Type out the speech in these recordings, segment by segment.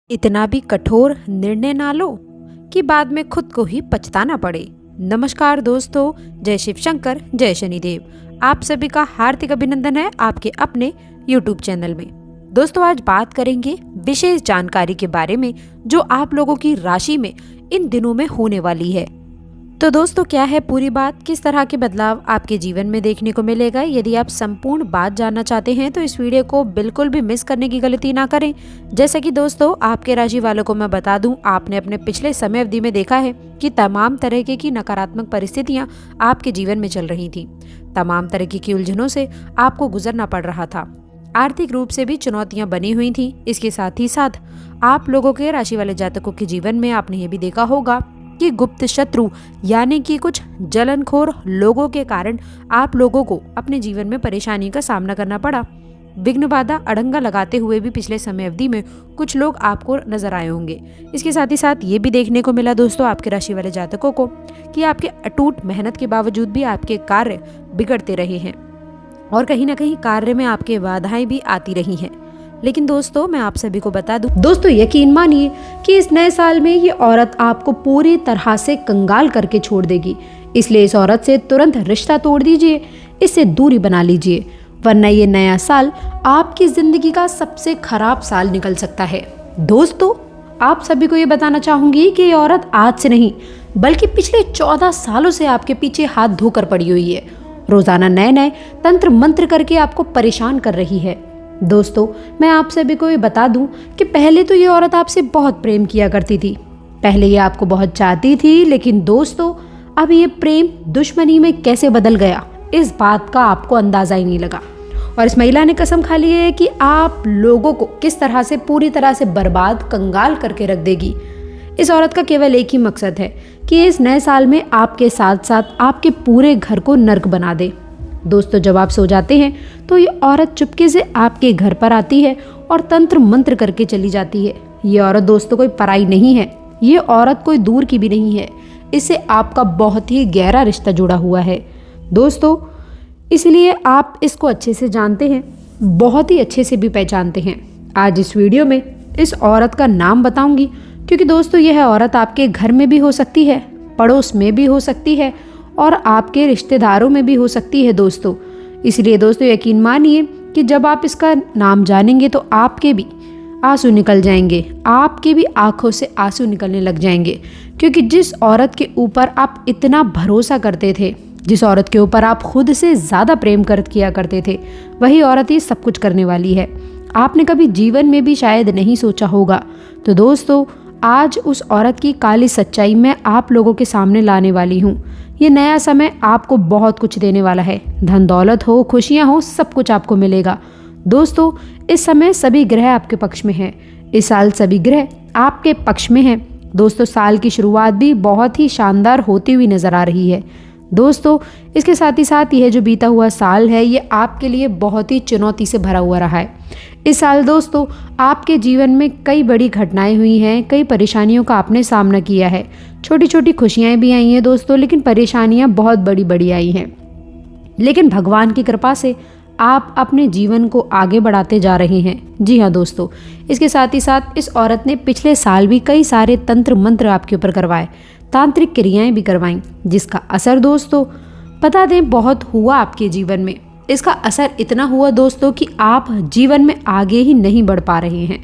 इतना भी कठोर निर्णय ना लो कि बाद में खुद को ही पछताना पड़े। नमस्कार दोस्तों, जय शिव शंकर, जय शनिदेव। आप सभी का हार्दिक अभिनंदन है आपके अपने YouTube चैनल में। दोस्तों, आज बात करेंगे विशेष जानकारी के बारे में जो आप लोगों की राशि में इन दिनों में होने वाली है। तो दोस्तों, क्या है पूरी बात, किस तरह के बदलाव आपके जीवन में देखने को मिलेगा। यदि आप संपूर्ण बात जानना चाहते हैं तो इस वीडियो को बिल्कुल भी मिस करने की गलती ना करें। जैसा कि दोस्तों, आपके राशि वालों को मैं बता दूं, आपने अपने पिछले समय अवधि में देखा है कि तमाम तरह की नकारात्मक परिस्थितियां आपके जीवन में चल रही थी। तमाम तरह की उलझनों से आपको गुजरना पड़ रहा था। आर्थिक रूप से भी चुनौतियां बनी हुई थी। इसके साथ ही साथ आप लोगों के राशि वाले जातकों के जीवन में आपने ये भी देखा होगा कि गुप्त शत्रु यानी कि कुछ जलनखोर लोगों के कारण आप लोगों को अपने जीवन में परेशानी का सामना करना पड़ा। विघ्न बाधा अड़ंगा लगाते हुए भी पिछले समय अवधि में कुछ लोग आपको नजर आए होंगे। इसके साथ ही साथ ये भी देखने को मिला दोस्तों आपके राशि वाले जातकों को कि आपके अटूट मेहनत के बावजूद भी आपके कार्य बिगड़ते रहे हैं और कहीं ना कहीं कार्य में आपके बाधाएं भी आती रही हैं। लेकिन दोस्तों, मैं आप सभी को बता दूं, दोस्तों यकीन मानिए कि इस नए साल में ये औरत आपको पूरी तरह से कंगाल करके छोड़ देगी। इसलिए इस औरत से तुरंत रिश्ता तोड़ दीजिए, इससे दूरी बना लीजिए, वरना ये नया साल आपकी जिंदगी का सबसे खराब साल निकल सकता है। दोस्तों, आप सभी को ये बताना चाहूंगी कि ये औरत आज से नहीं बल्कि पिछले 14 सालों से आपके पीछे हाथ धोकर पड़ी हुई है। रोजाना नए नए तंत्र मंत्र करके आपको परेशान कर रही है। दोस्तों, मैं आप सभी को ये बता दूं कि पहले तो ये औरत आपसे बहुत प्रेम किया करती थी। पहले ये आपको बहुत चाहती थी, लेकिन दोस्तों अब ये प्रेम दुश्मनी में कैसे बदल गया, इस बात का आपको अंदाजा ही नहीं लगा। और इस महिला ने कसम खा ली है कि आप लोगों को किस तरह से पूरी तरह से बर्बाद, कंगाल करके रख देगी। इस औरत का केवल एक ही मकसद है कि इस नए साल में आपके साथ साथ आपके पूरे घर को नर्क बना दे। दोस्तों, जब आप सो जाते हैं तो ये औरत चुपके से आपके घर पर आती है और तंत्र मंत्र करके चली जाती है। ये औरत दोस्तों कोई पराई नहीं है, ये औरत कोई दूर की भी नहीं है। इससे आपका बहुत ही गहरा रिश्ता जुड़ा हुआ है दोस्तों, इसलिए आप इसको अच्छे से जानते हैं, बहुत ही अच्छे से भी पहचानते हैं। आज इस वीडियो में इस औरत का नाम बताऊंगी क्योंकि दोस्तों यह औरत आपके घर में भी हो सकती है, पड़ोस में भी हो सकती है और आपके रिश्तेदारों में भी हो सकती है दोस्तों। इसलिए दोस्तों यकीन मानिए कि जब आप इसका नाम जानेंगे तो आपके भी आंसू निकल जाएंगे, आपके भी आंखों से आंसू निकलने लग जाएंगे। क्योंकि जिस औरत के ऊपर आप इतना भरोसा करते थे, जिस औरत के ऊपर आप खुद से ज़्यादा प्रेम किया करते थे, वही औरत ये सब कुछ करने वाली है। आपने कभी जीवन में भी शायद नहीं सोचा होगा। तो दोस्तों, आज उस औरत की काली सच्चाई मैं आप लोगों के सामने लाने वाली हूँ। ये नया समय आपको बहुत कुछ देने वाला है। धन दौलत हो, खुशियाँ हो, सब कुछ आपको मिलेगा। दोस्तों, इस समय सभी ग्रह आपके पक्ष में हैं। इस साल सभी ग्रह आपके पक्ष में हैं। दोस्तों, साल की शुरुआत भी बहुत ही शानदार होती हुई नजर आ रही है। दोस्तों, इसके साथ ही साथ यह जो बीता हुआ साल है ये आपके लिए बहुत ही चुनौती से भरा हुआ रहा है। इस साल दोस्तों आपके जीवन में कई बड़ी घटनाएं हुई हैं, कई परेशानियों का आपने सामना किया है। छोटी छोटी खुशियां भी आई हैं दोस्तों, लेकिन परेशानियां बहुत बड़ी बड़ी आई हैं। लेकिन भगवान की कृपा से आप अपने जीवन को आगे बढ़ाते जा रहे हैं। जी हाँ दोस्तों, इसके साथ ही साथ इस औरत ने पिछले साल भी कई सारे तंत्र मंत्र आपके ऊपर करवाए, तांत्रिक क्रियाएं भी करवाईं, जिसका असर दोस्तों बता दें बहुत हुआ आपके जीवन में। इसका असर इतना हुआ दोस्तों कि आप जीवन में आगे ही नहीं बढ़ पा रहे हैं।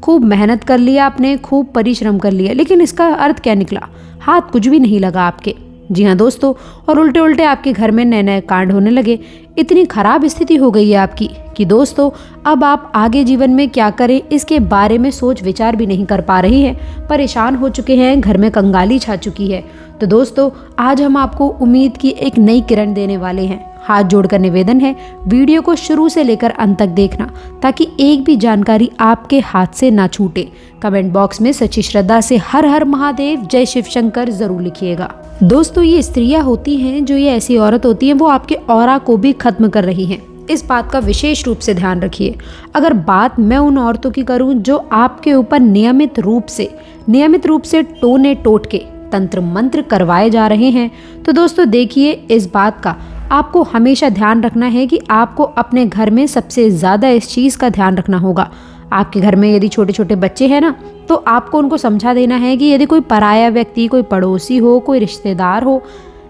खूब मेहनत कर लिया आपने, खूब परिश्रम कर लिया, लेकिन इसका अर्थ क्या निकला, हाथ कुछ भी नहीं लगा आपके। जी हाँ दोस्तों, और उल्टे उल्टे आपके घर में नए नए कांड होने लगे। इतनी खराब स्थिति हो गई है आपकी कि दोस्तों अब आप आगे जीवन में क्या करें इसके बारे में सोच विचार भी नहीं कर पा रही हैं। परेशान हो चुके हैं, घर में कंगाली छा चुकी है। तो दोस्तों आज हम आपको उम्मीद की एक नई किरण देने वाले हैं। हाथ जोड़कर निवेदन है, वीडियो को शुरू से लेकर अंत तक देखना ताकि एक भी जानकारी आपके हाथ से ना छूटे। कमेंट बॉक्स में सच्ची श्रद्धा से हर हर महादेव, जय शिव शंकर जरूर लिखिएगा। दोस्तों, ये स्त्रियां होती हैं, जो ये ऐसी औरत होती हैं, वो आपके ऑरा को भी खत्म कर रही हैं। इस बात का विशेष रूप से ध्यान रखिए। अगर बात मैं उन औरतों की करूं जो आपके ऊपर नियमित रूप से टोने टोटके तंत्र मंत्र करवाए जा रहे हैं, तो दोस्तों देखिए इस बात का आपको हमेशा ध्यान रखना है कि आपको अपने घर में सबसे ज़्यादा इस चीज़ का ध्यान रखना होगा। आपके घर में यदि छोटे छोटे बच्चे हैं ना, तो आपको उनको समझा देना है कि यदि कोई पराया व्यक्ति, कोई पड़ोसी हो, कोई रिश्तेदार हो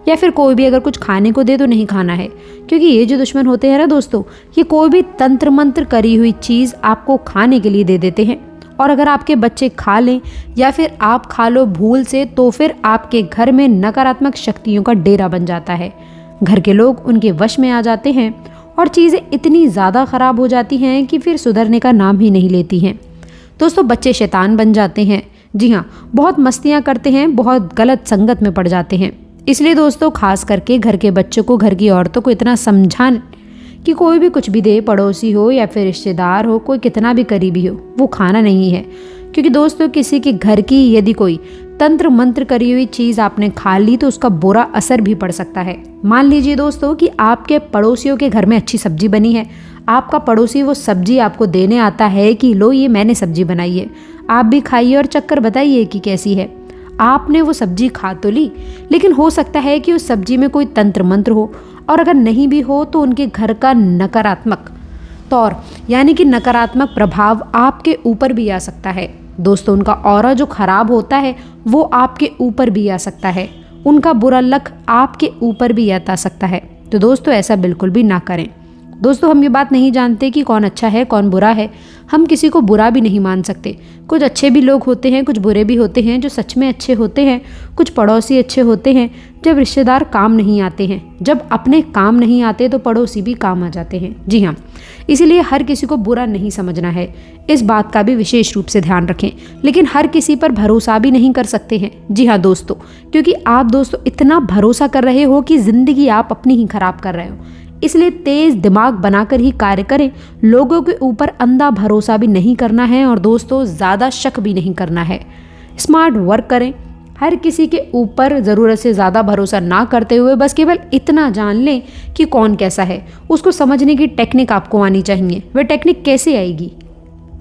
या फिर कोई भी अगर कुछ खाने को दे तो नहीं खाना है। क्योंकि ये जो दुश्मन होते हैं ना दोस्तों, ये कोई भी तंत्र मंत्र करी हुई चीज़ आपको खाने के लिए दे देते हैं, और अगर आपके बच्चे खा लें या फिर आप खा लो भूल से, तो फिर आपके घर में नकारात्मक शक्तियों का डेरा बन जाता है। घर के लोग उनके वश में आ जाते हैं और चीज़ें इतनी ज़्यादा ख़राब हो जाती हैं कि फिर सुधरने का नाम ही नहीं लेती हैं। दोस्तों, बच्चे शैतान बन जाते हैं। जी हाँ, बहुत मस्तियाँ करते हैं, बहुत गलत संगत में पड़ जाते हैं। इसलिए दोस्तों, खास करके घर के बच्चों को, घर की औरतों को इतना समझाएं कि कोई भी कुछ भी दे, पड़ोसी हो या फिर रिश्तेदार हो, कोई कितना भी करीबी हो, वो खाना नहीं है। क्योंकि दोस्तों, किसी के घर की यदि कोई तंत्र मंत्र करी हुई चीज़ आपने खा ली तो उसका बुरा असर भी पड़ सकता है। मान लीजिए दोस्तों कि आपके पड़ोसियों के घर में अच्छी सब्जी बनी है, आपका पड़ोसी वो सब्जी आपको देने आता है कि लो ये मैंने सब्जी बनाई है, आप भी खाइए और चक्कर बताइए कि कैसी है। आपने वो सब्जी खा तो ली, लेकिन हो सकता है कि उस सब्जी में कोई तंत्र मंत्र हो, और अगर नहीं भी हो तो उनके घर का नकारात्मक तौर यानी कि नकारात्मक प्रभाव आपके ऊपर भी आ सकता है। दोस्तों, उनका ऑरा जो खराब होता है वो आपके ऊपर भी आ सकता है, उनका बुरा लक आपके ऊपर भी आ सकता है। तो दोस्तों, ऐसा बिल्कुल भी ना करें। दोस्तों, हम ये बात नहीं जानते कि कौन अच्छा है कौन बुरा है, हम किसी को बुरा भी नहीं मान सकते। कुछ अच्छे भी लोग होते हैं, कुछ बुरे भी होते हैं जो सच में अच्छे होते हैं, कुछ पड़ोसी अच्छे होते हैं जब रिश्तेदार काम नहीं आते हैं, जब अपने काम नहीं आते तो पड़ोसी भी काम आ जाते हैं। जी हाँ, इसीलिए हर किसी को बुरा नहीं समझना है, इस बात का भी विशेष रूप से ध्यान रखें। लेकिन हर किसी पर भरोसा भी नहीं कर सकते हैं। जी हाँ दोस्तों, क्योंकि आप दोस्तों इतना भरोसा कर रहे हो कि ज़िंदगी आप अपनी ही खराब कर रहे हो। इसलिए तेज दिमाग बनाकर ही कार्य करें, लोगों के ऊपर अंधा भरोसा भी नहीं करना है, और दोस्तों ज़्यादा शक भी नहीं करना है। स्मार्ट वर्क करें, हर किसी के ऊपर ज़रूरत से ज़्यादा भरोसा ना करते हुए बस केवल इतना जान लें कि कौन कैसा है, उसको समझने की टेक्निक आपको आनी चाहिए। वह टेक्निक कैसे आएगी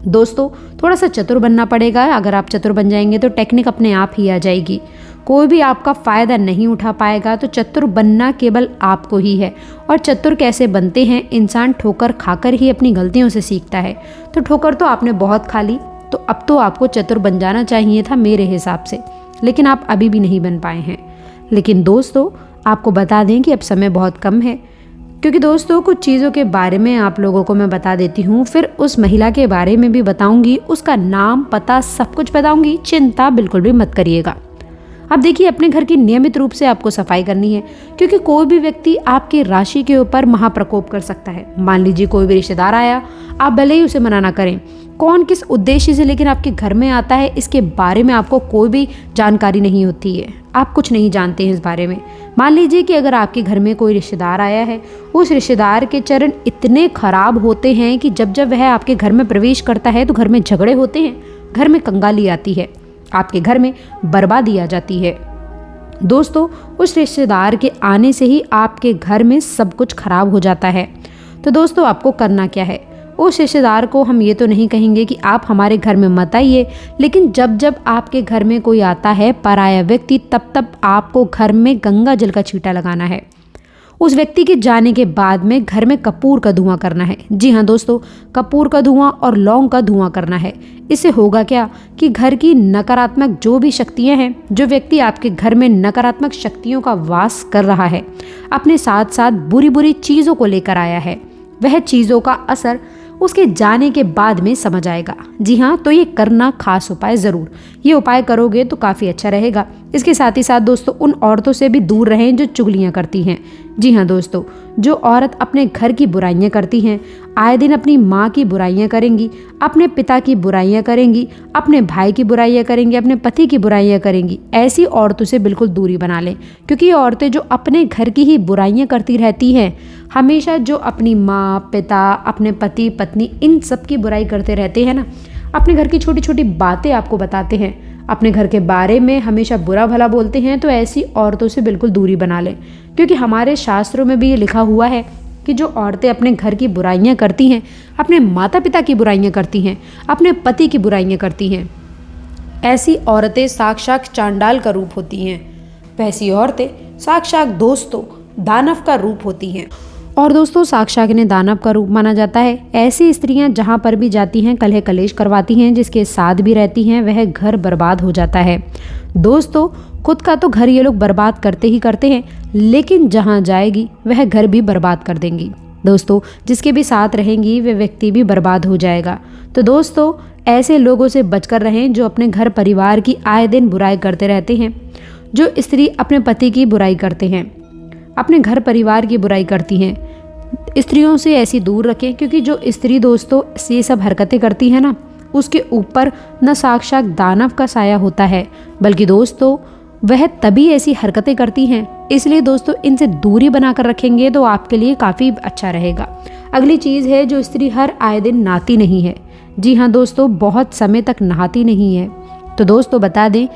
दोस्तों? थोड़ा सा चतुर बनना पड़ेगा। अगर आप चतुर बन जाएंगे तो टेक्निक अपने आप ही आ जाएगी। कोई भी आपका फ़ायदा नहीं उठा पाएगा। तो चतुर बनना केवल आपको ही है। और चतुर कैसे बनते हैं? इंसान ठोकर खाकर ही अपनी गलतियों से सीखता है। तो ठोकर तो आपने बहुत खा ली, तो अब तो आपको चतुर बन जाना चाहिए था मेरे हिसाब से, लेकिन आप अभी भी नहीं बन पाए हैं। लेकिन दोस्तों, आपको बता दें कि अब समय बहुत कम है, क्योंकि दोस्तों कुछ चीज़ों के बारे में आप लोगों को मैं बता देती हूँ, फिर उस महिला के बारे में भी बताऊँगी, उसका नाम पता सब कुछ बताऊँगी। चिंता बिल्कुल भी मत करिएगा। अब देखिए, अपने घर की नियमित रूप से आपको सफाई करनी है, क्योंकि कोई भी व्यक्ति आपकी राशि के ऊपर महाप्रकोप कर सकता है। मान लीजिए कोई भी रिश्तेदार आया, आप भले ही उसे मना ना करें, कौन किस उद्देश्य से लेकिन आपके घर में आता है इसके बारे में आपको कोई भी जानकारी नहीं होती है, आप कुछ नहीं जानते हैं इस बारे में। मान लीजिए कि अगर आपके घर में कोई रिश्तेदार आया है, उस रिश्तेदार के चरण इतने खराब होते हैं कि जब जब वह आपके घर में प्रवेश करता है तो घर में झगड़े होते हैं, घर में कंगाली आती है, आपके घर में बर्बादी आ जाती है। दोस्तों, उस रिश्तेदार के आने से ही आपके घर में सब कुछ खराब हो जाता है। तो दोस्तों, आपको करना क्या है? उस रिश्तेदार को हम ये तो नहीं कहेंगे कि आप हमारे घर में मत आइए, लेकिन जब जब आपके घर में कोई आता है पराया व्यक्ति, तब तब आपको घर में गंगा जल का छींटा लगाना है। उस व्यक्ति के जाने के बाद में घर में कपूर का धुआं करना है। जी हाँ दोस्तों, कपूर का धुआं और लौंग का धुआं करना है। इससे होगा क्या कि घर की नकारात्मक जो भी शक्तियाँ हैं, जो व्यक्ति आपके घर में नकारात्मक शक्तियों का वास कर रहा है, अपने साथ साथ बुरी बुरी चीज़ों को लेकर आया है, वह चीज़ों का असर उसके जाने के बाद में समझ आएगा। जी हाँ, तो ये करना खास उपाय ज़रूर, ये उपाय करोगे तो काफ़ी अच्छा रहेगा। इसके साथ ही साथ दोस्तों, उन औरतों से भी दूर रहें जो चुगलियाँ करती हैं। जी हाँ दोस्तों, जो औरत अपने घर की बुराइयाँ करती हैं, आए दिन अपनी माँ की बुराइयाँ करेंगी, अपने पिता की बुराइयाँ करेंगी, अपने भाई की बुराइयाँ करेंगी, अपने पति की बुराइयाँ करेंगी, ऐसी औरतों से बिल्कुल दूरी बना लें। क्योंकि ये औरतें जो अपने घर की ही बुराइयाँ करती रहती हैं, हमेशा जो अपनी माँ, पिता, अपने पति, पत्नी, इन सब की बुराई करते रहते हैं ना, अपने घर की छोटी छोटी बातें आपको बताते हैं, अपने घर के बारे में हमेशा बुरा भला बोलते हैं, तो ऐसी औरतों से बिल्कुल दूरी बना लें। क्योंकि हमारे शास्त्रों में भी ये लिखा हुआ है कि जो औरतें अपने घर की बुराइयां करती हैं, अपने माता पिता की बुराइयां करती हैं, अपने पति की बुराइयां करती हैं, ऐसी औरतें साक्षात चांडाल का रूप होती हैं। वैसी औरतें साक्षात दोस्तों दानव का रूप होती हैं। और दोस्तों साक्षाग्नि ने दानव का रूप माना जाता है। ऐसी स्त्रियां जहां पर भी जाती हैं कलह कलेश करवाती हैं, जिसके साथ भी रहती हैं वह घर बर्बाद हो जाता है। दोस्तों खुद का तो घर ये लोग बर्बाद करते ही करते हैं, लेकिन जहां जाएगी वह घर भी बर्बाद कर देंगी। दोस्तों जिसके भी साथ रहेंगी वह व्यक्ति भी बर्बाद हो जाएगा। तो दोस्तों ऐसे लोगों से बचकर रहें जो अपने घर परिवार की आए दिन बुराई करते रहते हैं। जो स्त्री अपने पति की बुराई करते हैं, अपने घर परिवार की बुराई करती हैं, स्त्रियों से ऐसी दूर रखें, क्योंकि जो स्त्री दोस्तों ये सब हरकतें करती है ना, उसके ऊपर न साक्षात दानव का साया होता है, बल्कि दोस्तों वह तभी ऐसी हरकतें करती हैं। इसलिए दोस्तों इनसे दूरी बनाकर रखेंगे तो आपके लिए काफ़ी अच्छा रहेगा। अगली चीज़ है, जो स्त्री हर आए दिन नहाती नहीं है। जी हाँ दोस्तों, बहुत समय तक नहाती नहीं है। तो दोस्तों बता दें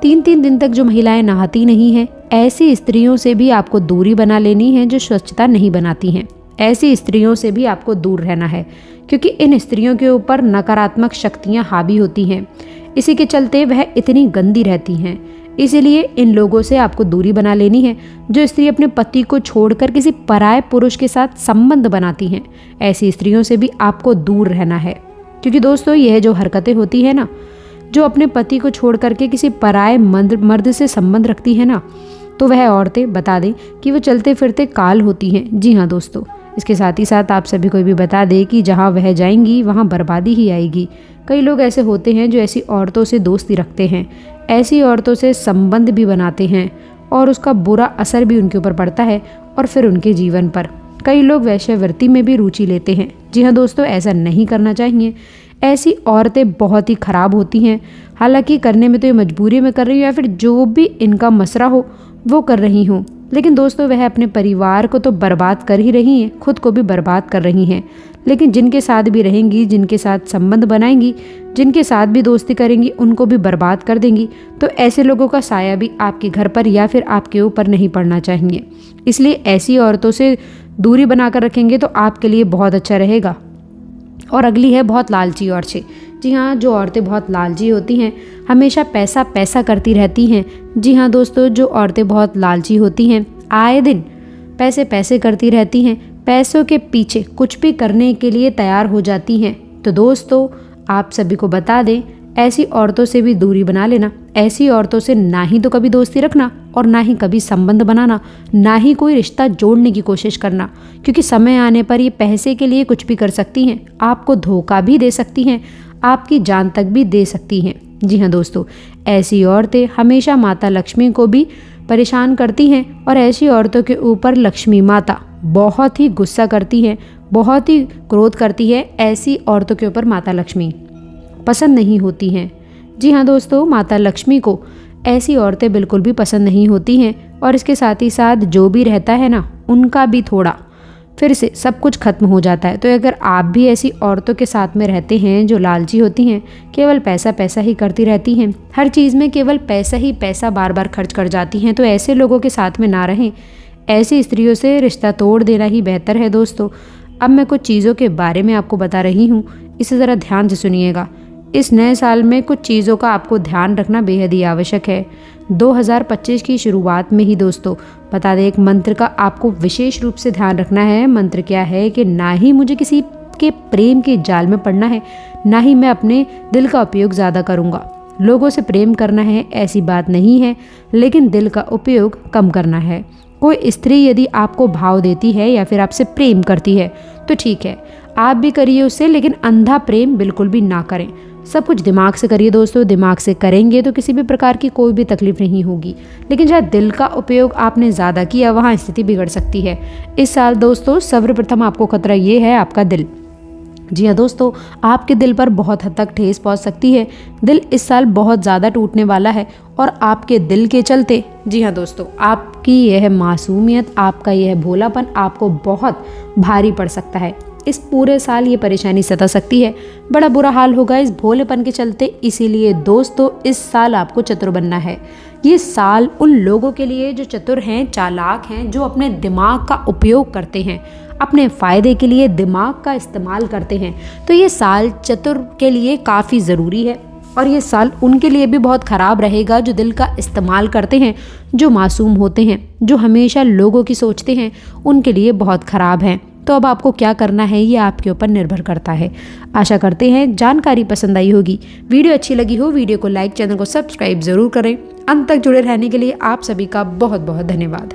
3-3 दिन तक जो महिलाएं नहाती नहीं हैं, ऐसी स्त्रियों से भी आपको दूरी बना लेनी है जो स्वच्छता नहीं बनाती हैं। ऐसी स्त्रियों से भी आपको दूर रहना है, क्योंकि इन स्त्रियों के ऊपर नकारात्मक शक्तियां हावी होती हैं। इसी के चलते वह इतनी गंदी रहती हैं। इसीलिए इन लोगों से आपको दूरी बना लेनी है। जो स्त्री अपने पति को छोड़कर किसी पराये पुरुष के साथ संबंध बनाती हैं, ऐसी स्त्रियों से भी आपको दूर रहना है, क्योंकि दोस्तों यह जो हरकतें होती है ना, जो अपने पति को छोड़ करके किसी पराये मर्द से संबंध रखती है ना, तो वह औरतें बता दें कि वो चलते फिरते काल होती हैं। जी हाँ दोस्तों, इसके साथ ही साथ आप सभी को भी बता दें कि जहाँ वह जाएंगी वहाँ बर्बादी ही आएगी। कई लोग ऐसे होते हैं जो ऐसी औरतों से दोस्ती रखते हैं, ऐसी औरतों से संबंध भी बनाते हैं, और उसका बुरा असर भी उनके ऊपर पड़ता है और फिर उनके जीवन पर। कई लोग वैश्यवृत्ति में भी रुचि लेते हैं। जी हाँ दोस्तों, ऐसा नहीं करना चाहिए। ऐसी औरतें बहुत ही खराब होती हैं। हालांकि करने में तो ये मजबूरी में कर रही हो या फिर जो भी इनका मसरा हो वो कर रही हूँ, लेकिन दोस्तों वह अपने परिवार को तो बर्बाद कर ही रही हैं, खुद को भी बर्बाद कर रही हैं। लेकिन जिनके साथ भी रहेंगी, जिनके साथ संबंध बनाएंगी, जिनके साथ भी दोस्ती करेंगी, उनको भी बर्बाद कर देंगी। तो ऐसे लोगों का साया भी आपके घर पर या फिर आपके ऊपर नहीं पड़ना चाहिए। इसलिए ऐसी औरतों से दूरी बनाकर रखेंगे तो आपके लिए बहुत अच्छा रहेगा। और अगली है बहुत लालची औरतें। जी हाँ, जो औरतें बहुत लालची होती हैं, हमेशा पैसा पैसा करती रहती हैं। जी हाँ दोस्तों, जो औरतें बहुत लालची होती हैं, आए दिन पैसे पैसे करती रहती हैं, पैसों के पीछे कुछ भी करने के लिए तैयार हो जाती हैं। तो दोस्तों आप सभी को बता दें, ऐसी औरतों से भी दूरी बना लेना। ऐसी औरतों से ना ही तो कभी दोस्ती रखना और ना ही कभी संबंध बनाना, ना ही कोई रिश्ता जोड़ने की कोशिश करना, क्योंकि समय आने पर ये पैसे के लिए कुछ भी कर सकती हैं, आपको धोखा भी दे सकती हैं, आपकी जान तक भी दे सकती हैं। जी हाँ दोस्तों, ऐसी औरतें हमेशा माता लक्ष्मी को भी परेशान करती हैं और ऐसी औरतों के ऊपर लक्ष्मी माता बहुत ही गुस्सा करती हैं, बहुत ही क्रोध करती है। ऐसी औरतों के ऊपर माता लक्ष्मी पसंद नहीं होती हैं। जी हाँ दोस्तों, माता लक्ष्मी को ऐसी औरतें बिल्कुल भी पसंद नहीं होती हैं, और इसके साथ ही साथ जो भी रहता है ना, उनका भी थोड़ा फिर से सब कुछ खत्म हो जाता है। तो अगर आप भी ऐसी औरतों के साथ में रहते हैं जो लालची होती हैं, केवल पैसा पैसा ही करती रहती हैं, हर चीज़ में केवल पैसा ही पैसा बार बार खर्च कर जाती हैं, तो ऐसे लोगों के साथ में ना रहें। ऐसी स्त्रियों से रिश्ता तोड़ देना ही बेहतर है। दोस्तों अब मैं कुछ चीज़ों के बारे में आपको बता रही हूँ, इसे ज़रा ध्यान से सुनिएगा। इस नए साल में कुछ चीज़ों का आपको ध्यान रखना बेहद ही आवश्यक है। 2025 की शुरुआत में ही दोस्तों बता दें, एक मंत्र का आपको विशेष रूप से ध्यान रखना है। मंत्र क्या है कि ना ही मुझे किसी के प्रेम के जाल में पड़ना है, ना ही मैं अपने दिल का उपयोग ज़्यादा करूँगा। लोगों से प्रेम करना है ऐसी बात नहीं है, लेकिन दिल का उपयोग कम करना है। कोई स्त्री यदि आपको भाव देती है या फिर आपसे प्रेम करती है तो ठीक है, आप भी करिए उससे, लेकिन अंधा प्रेम बिल्कुल भी ना करें। सब कुछ दिमाग से करिए दोस्तों, दिमाग से करेंगे तो किसी भी प्रकार की कोई भी तकलीफ नहीं होगी। लेकिन जहाँ दिल का उपयोग आपने ज़्यादा किया, वहाँ स्थिति बिगड़ सकती है। इस साल दोस्तों सर्वप्रथम आपको खतरा ये है आपका दिल। जी हाँ दोस्तों, आपके दिल पर बहुत हद तक ठेस पहुंच सकती है। दिल इस साल बहुत ज़्यादा टूटने वाला है, और आपके दिल के चलते, जी हाँ दोस्तों, आपकी यह मासूमियत, आपका यह भोलापन आपको बहुत भारी पड़ सकता है। इस पूरे साल ये परेशानी सता सकती है, बड़ा बुरा हाल होगा इस भोलेपन के चलते। इसीलिए दोस्तों इस साल आपको चतुर बनना है। ये साल उन लोगों के लिए जो चतुर हैं, चालाक हैं, जो अपने दिमाग का उपयोग करते हैं, अपने फ़ायदे के लिए दिमाग का इस्तेमाल करते हैं। तो ये साल चतुर के लिए काफ़ी ज़रूरी है। और ये साल उनके लिए भी बहुत ख़राब रहेगा जो दिल का इस्तेमाल करते हैं, जो मासूम होते हैं, जो हमेशा लोगों की सोचते हैं, उनके लिए बहुत ख़राब है। तो अब आपको क्या करना है ये आपके ऊपर निर्भर करता है। आशा करते हैं जानकारी पसंद आई होगी। वीडियो अच्छी लगी हो वीडियो को लाइक, चैनल को सब्सक्राइब ज़रूर करें। अंत तक जुड़े रहने के लिए आप सभी का बहुत बहुत धन्यवाद।